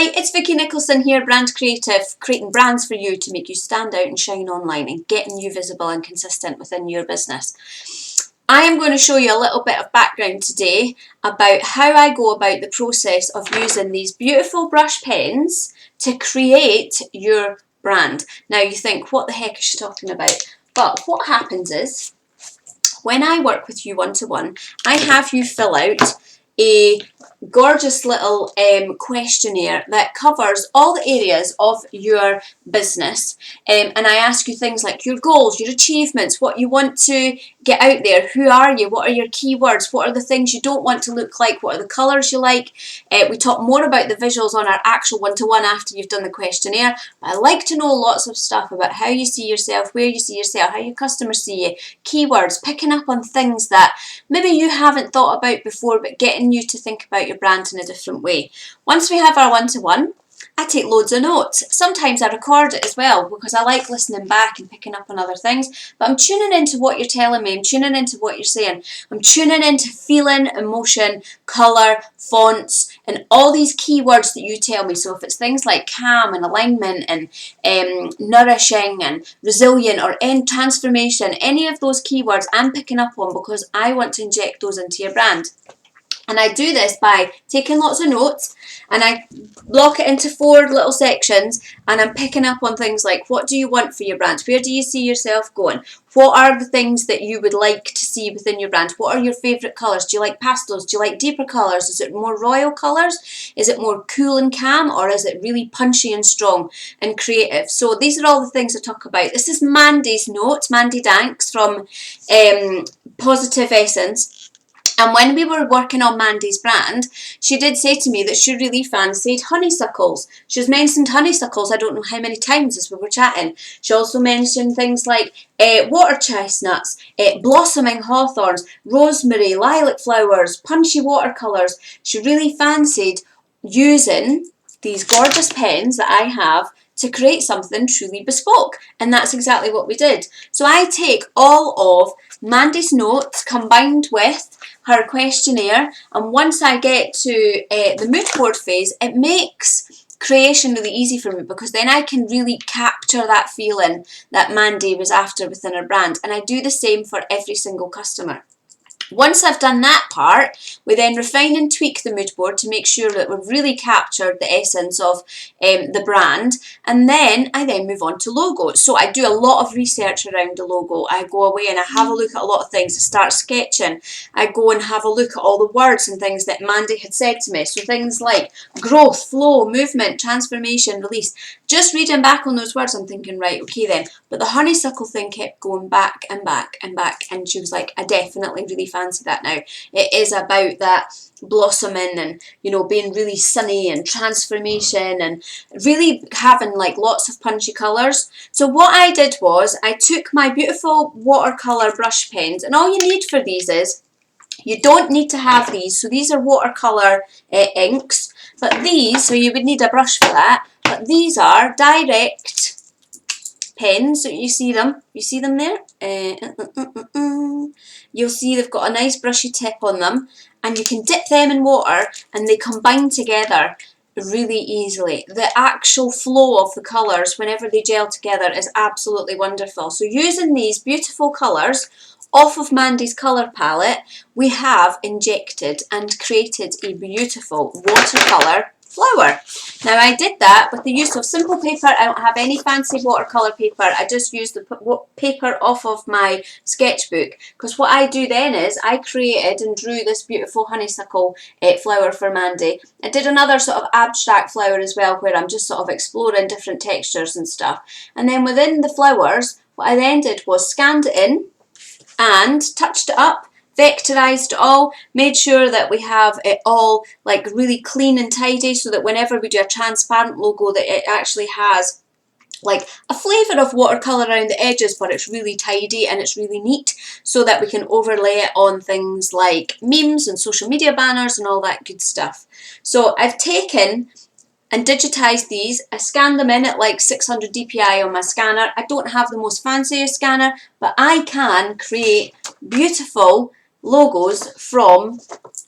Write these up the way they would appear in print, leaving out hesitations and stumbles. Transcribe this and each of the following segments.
Hi, it's Vicki Nicholson here, Brand Creative, creating brands for you to make you stand out and shine online and getting you visible and consistent within your business. I am going to show you a little bit of background today about how I go about the process of using these beautiful brush pens to create your brand. Now you think, what the heck is she talking about? But what happens is, when I work with you one-to-one, I have you fill out a gorgeous little questionnaire that covers all the areas of your business, and I ask you things like your goals, your achievements, what you want to get out there, who are you, what are your keywords, what are the things you don't want to look like, what are the colours you like. We talk more about the visuals on our actual one-to-one after you've done the questionnaire, but I like to know lots of stuff about how you see yourself, where you see yourself, how your customers see you, keywords, picking up on things that maybe you haven't thought about before, but getting you to think about your brand in a different way. Once we have our one-to-one, I take loads of notes. Sometimes I record it as well because I like listening back and picking up on other things, but I'm tuning into what you're telling me, I'm tuning into what you're saying, I'm tuning into feeling, emotion, colour, fonts, and all these keywords that you tell me. So if it's things like calm and alignment and nourishing and resilient or transformation, any of those keywords I'm picking up on because I want to inject those into your brand. And I do this by taking lots of notes, and I block it into 4 little sections, and I'm picking up on things like, what do you want for your brand? Where do you see yourself going? What are the things that you would like to see within your brand? What are your favourite colours? Do you like pastels? Do you like deeper colours? Is it more royal colours? Is it more cool and calm? Or is it really punchy and strong and creative? So these are all the things I talk about. This is Mandy's notes, Mandy Danks from Positive Essence. And when we were working on Mandy's brand, she did say to me that she really fancied honeysuckles. She's mentioned honeysuckles I don't know how many times as we were chatting. She also mentioned things like water chestnuts, blossoming hawthorns, rosemary, lilac flowers, punchy watercolours. She really fancied using these gorgeous pens that I have to create something truly bespoke. And that's exactly what we did. So I take all of Mandy's notes combined with her questionnaire, and once I get to the mood board phase, it makes creation really easy for me because then I can really capture that feeling that Mandy was after within her brand, and I do the same for every single customer. Once I've done that part, we then refine and tweak the mood board to make sure that we've really captured the essence of the brand, and then I move on to logos. So I do a lot of research around the logo. I go away and I have a look at a lot of things. I start sketching. I go and have a look at all the words and things that Mandy had said to me. So things like growth, flow, movement, transformation, release. Just reading back on those words, I'm thinking, right, okay then. But the honeysuckle thing kept going back and back and back, and she was like, I definitely really fancy that now. It is about that blossoming and, you know, being really sunny and transformation and really having like lots of punchy colours. So what I did was I took my beautiful watercolour brush pens, and all you need for these is, you don't need to have these, so these are watercolour inks, but these, so you would need a brush for that, but these are direct pens. So you see them there, you'll see they've got a nice brushy tip on them, and you can dip them in water and they combine together really easily. The actual flow of the colours whenever they gel together is absolutely wonderful. So using these beautiful colours off of Mandy's colour palette, we have injected and created a beautiful watercolour flower. Now I did that with the use of simple paper. I don't have any fancy watercolour paper. I just used the paper off of my sketchbook, because what I do then is I created and drew this beautiful honeysuckle flower for Mandy. I did another sort of abstract flower as well, where I'm just sort of exploring different textures and stuff. And then within the flowers, what I then did was scanned it in and touched it up, vectorized it all, made sure that we have it all like really clean and tidy, so that whenever we do a transparent logo, that it actually has like a flavour of watercolour around the edges, but it's really tidy and it's really neat, so that we can overlay it on things like memes and social media banners and all that good stuff. So I've taken and digitise these. I scan them in at like 600 dpi on my scanner. I don't have the most fanciest scanner, but I can create beautiful logos from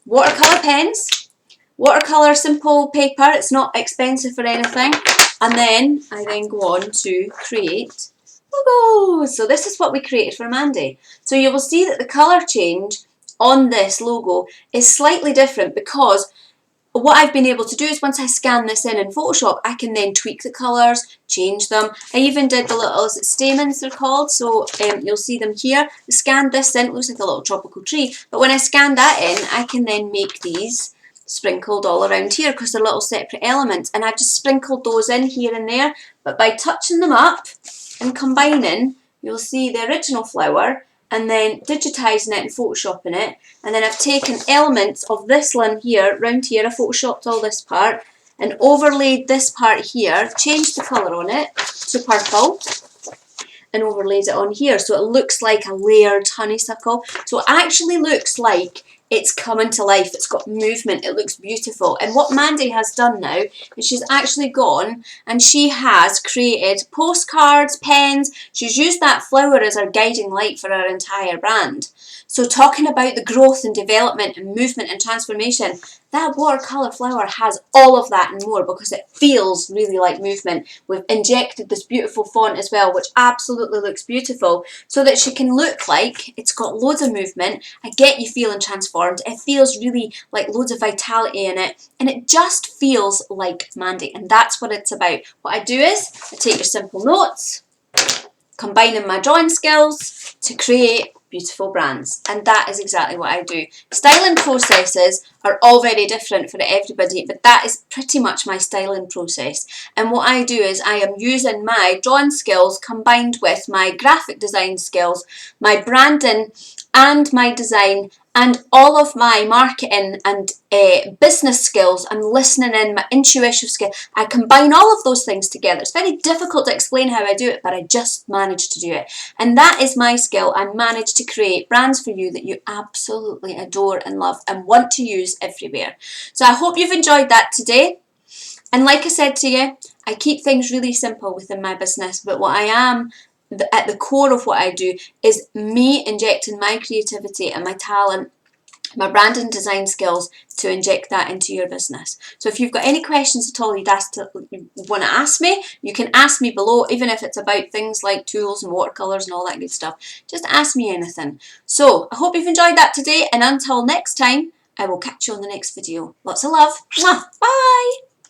watercolour pens, watercolour simple paper, it's not expensive or anything. And then I then go on to create logos. So this is what we created for Mandy. So you will see that the colour change on this logo is slightly different because what I've been able to do is once I scan this in Photoshop, I can then tweak the colours, change them. I even did the little stamens they're called, so you'll see them here. I scanned this in, it looks like a little tropical tree, but when I scan that in, I can then make these sprinkled all around here because they're little separate elements, and I've just sprinkled those in here and there, but by touching them up and combining, you'll see the original flower and then digitising it and photoshopping it, and then I've taken elements of this one here, round here, I photoshopped all this part and overlaid this part here, changed the colour on it to purple and overlaid it on here so it looks like a layered honeysuckle. So it actually looks like it's coming to life, it's got movement, it looks beautiful. And what Mandy has done now is she's actually gone and she has created postcards, pens, she's used that flower as her guiding light for her entire brand. So talking about the growth and development and movement and transformation, that watercolour flower has all of that and more because it feels really like movement. We've injected this beautiful font as well, which absolutely looks beautiful, so that she can look like it's got loads of movement. I get you feeling transformed. It feels really like loads of vitality in it, and it just feels like Mandy, and that's what it's about. What I do is I take your simple notes, combining my drawing skills to create beautiful brands, and that is exactly what I do. Styling processes are all very different for everybody, but that is pretty much my styling process. And what I do is I am using my drawing skills combined with my graphic design skills, my branding and my design, and all of my marketing and business skills. I'm listening in, my intuitive skill. I combine all of those things together. It's very difficult to explain how I do it, but I just manage to do it. And that is my skill. I manage to create brands for you that you absolutely adore and love and want to use everywhere. So I hope you've enjoyed that today. And like I said to you, I keep things really simple within my business, but what I am at the core of what I do is me injecting my creativity and my talent, my brand and design skills to inject that into your business. So if you've got any questions at all you want to ask me, you can ask me below, even if it's about things like tools and watercolours and all that good stuff. Just ask me anything. So I hope you've enjoyed that today, and until next time, I will catch you on the next video. Lots of love. Mwah. Bye.